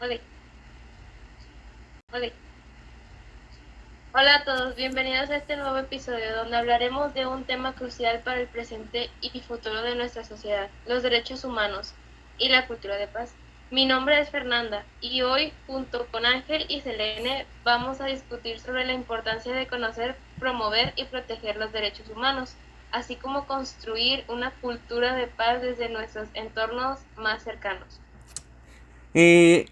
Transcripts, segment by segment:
Ok, ok. Hola a todos, bienvenidos a este nuevo episodio donde hablaremos de un tema crucial para el presente y futuro de nuestra sociedad, los derechos humanos y la cultura de paz. Mi nombre es Fernanda y hoy, junto con Ángel y Selene, vamos a discutir sobre la importancia de conocer, promover y proteger los derechos humanos, así como construir una cultura de paz desde nuestros entornos más cercanos.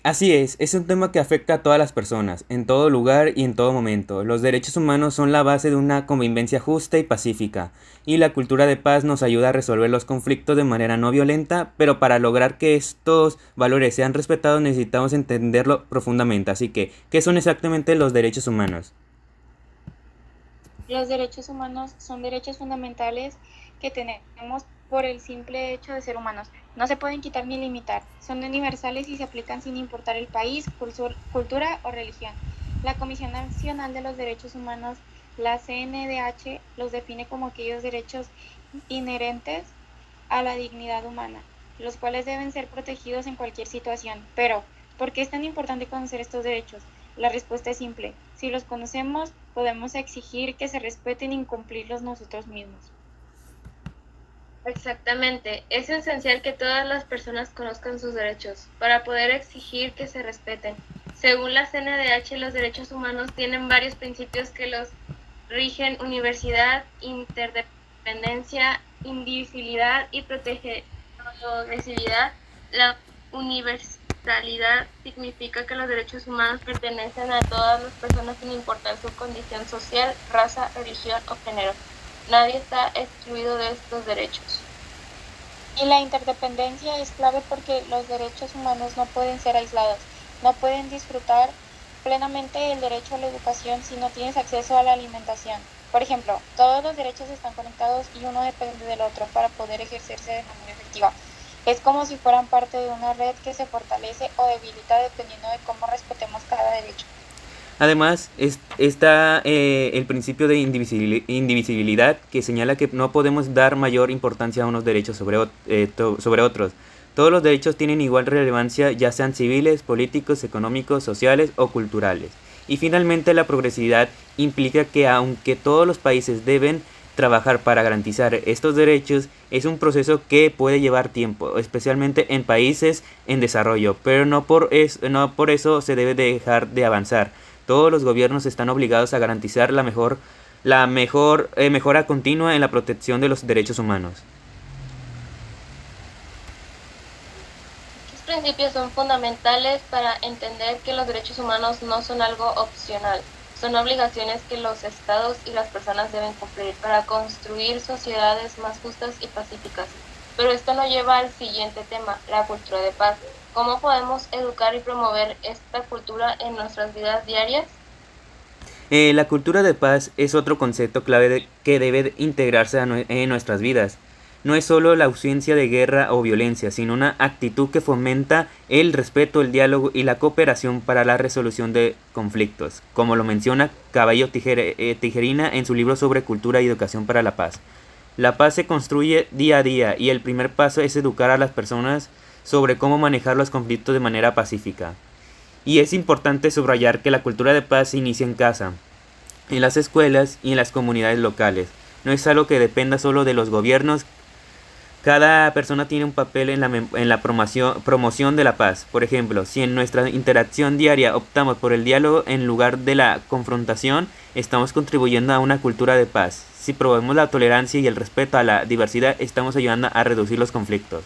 Así es un tema que afecta a todas las personas, en todo lugar y en todo momento. Los derechos humanos son la base de una convivencia justa y pacífica, y la cultura de paz nos ayuda a resolver los conflictos de manera no violenta, pero para lograr que estos valores sean respetados necesitamos entenderlo profundamente. Así que, ¿qué son exactamente los derechos humanos? Los derechos humanos son derechos fundamentales que tenemos por el simple hecho de ser humanos. No se pueden quitar ni limitar. Son universales y se aplican sin importar el país, cultura o religión. La Comisión Nacional de los Derechos Humanos, la CNDH, los define como aquellos derechos inherentes a la dignidad humana, los cuales deben ser protegidos en cualquier situación. Pero, ¿por qué es tan importante conocer estos derechos? La respuesta es simple: si los conocemos, podemos exigir que se respeten y cumplirlos nosotros mismos. Exactamente, es esencial que todas las personas conozcan sus derechos para poder exigir que se respeten. Según la CNDH, los derechos humanos tienen varios principios que los rigen: universidad, interdependencia, indivisibilidad y progresividad. La universalidad significa que los derechos humanos pertenecen a todas las personas sin importar su condición social, raza, religión o género. Nadie está excluido de estos derechos. Y la interdependencia es clave porque los derechos humanos no pueden ser aislados, no pueden disfrutar plenamente el derecho a la educación si no tienes acceso a la alimentación. Por ejemplo, todos los derechos están conectados y uno depende del otro para poder ejercerse de manera efectiva. Es como si fueran parte de una red que se fortalece o debilita dependiendo de cómo respetemos cada derecho. Además, está el principio de indivisibilidad que señala que no podemos dar mayor importancia a unos derechos sobre otros. Todos los derechos tienen igual relevancia, ya sean civiles, políticos, económicos, sociales o culturales. Y finalmente, la progresividad implica que aunque todos los países deben trabajar para garantizar estos derechos, es un proceso que puede llevar tiempo, especialmente en países en desarrollo, pero no por eso se debe dejar de avanzar. Todos los gobiernos están obligados a garantizar la mejora continua en la protección de los derechos humanos. Estos principios son fundamentales para entender que los derechos humanos no son algo opcional, son obligaciones que los estados y las personas deben cumplir para construir sociedades más justas y pacíficas. Pero esto nos lleva al siguiente tema, la cultura de paz. ¿Cómo podemos educar y promover esta cultura en nuestras vidas diarias? La cultura de paz es otro concepto clave que debe integrarse en nuestras vidas. No es solo la ausencia de guerra o violencia, sino una actitud que fomenta el respeto, el diálogo y la cooperación para la resolución de conflictos, como lo menciona Tijerina en su libro sobre cultura y educación para la paz. La paz se construye día a día y el primer paso es educar a las personas sobre cómo manejar los conflictos de manera pacífica. Y es importante subrayar que la cultura de paz se inicia en casa, en las escuelas y en las comunidades locales. No es algo que dependa solo de los gobiernos. Cada persona tiene un papel en la promoción de la paz. Por ejemplo, si en nuestra interacción diaria optamos por el diálogo en lugar de la confrontación, estamos contribuyendo a una cultura de paz. Si promovemos la tolerancia y el respeto a la diversidad, estamos ayudando a reducir los conflictos.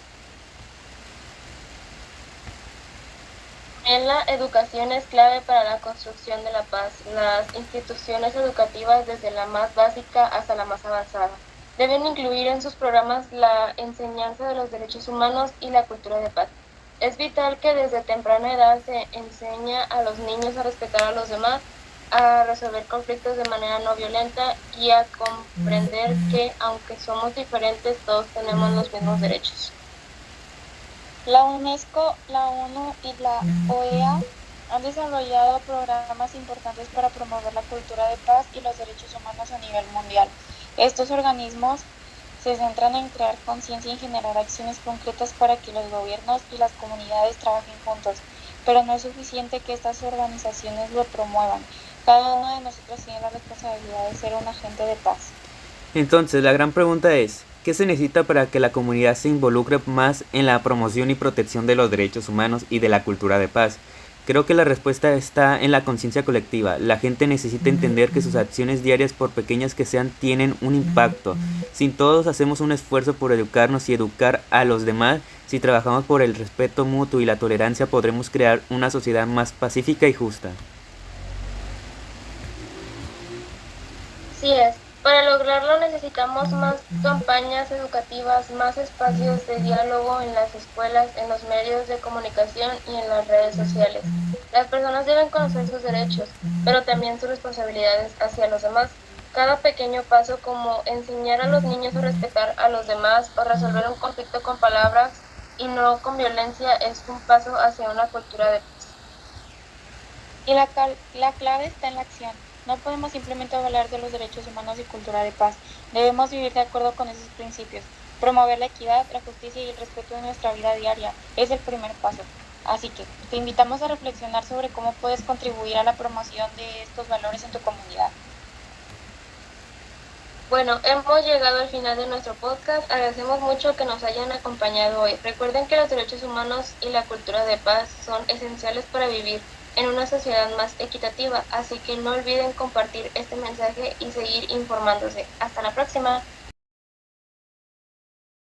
En la educación es clave para la construcción de la paz. Las instituciones educativas, desde la más básica hasta la más avanzada, deben incluir en sus programas la enseñanza de los derechos humanos y la cultura de paz. Es vital que desde temprana edad se enseña a los niños a respetar a los demás, a resolver conflictos de manera no violenta y a comprender que, aunque somos diferentes, todos tenemos los mismos derechos. La UNESCO, la ONU y la OEA han desarrollado programas importantes para promover la cultura de paz y los derechos humanos a nivel mundial. Estos organismos se centran en crear conciencia y generar acciones concretas para que los gobiernos y las comunidades trabajen juntos. pero no es suficiente que estas organizaciones lo promuevan. Cada uno de nosotros tiene la responsabilidad de ser un agente de paz. Entonces, la gran pregunta es, ¿qué se necesita para que la comunidad se involucre más en la promoción y protección de los derechos humanos y de la cultura de paz? Creo que la respuesta está en la conciencia colectiva. La gente necesita entender que sus acciones diarias, por pequeñas que sean, tienen un impacto. Si todos hacemos un esfuerzo por educarnos y educar a los demás, si trabajamos por el respeto mutuo y la tolerancia, podremos crear una sociedad más pacífica y justa. Así es. Para lograrlo necesitamos más campañas educativas, más espacios de diálogo en las escuelas, en los medios de comunicación y en las redes sociales. Las personas deben conocer sus derechos, pero también sus responsabilidades hacia los demás. Cada pequeño paso, como enseñar a los niños a respetar a los demás o resolver un conflicto con palabras y no con violencia, es un paso hacia una cultura de paz. Y la clave está en la acción. No podemos simplemente hablar de los derechos humanos y cultura de paz. Debemos vivir de acuerdo con esos principios. Promover la equidad, la justicia y el respeto de nuestra vida diaria es el primer paso. Así que te invitamos a reflexionar sobre cómo puedes contribuir a la promoción de estos valores en tu comunidad. Bueno, hemos llegado al final de nuestro podcast. Agradecemos mucho que nos hayan acompañado hoy. Recuerden que los derechos humanos y la cultura de paz son esenciales para vivir en una sociedad más equitativa, así que no olviden compartir este mensaje y seguir informándose. Hasta la próxima.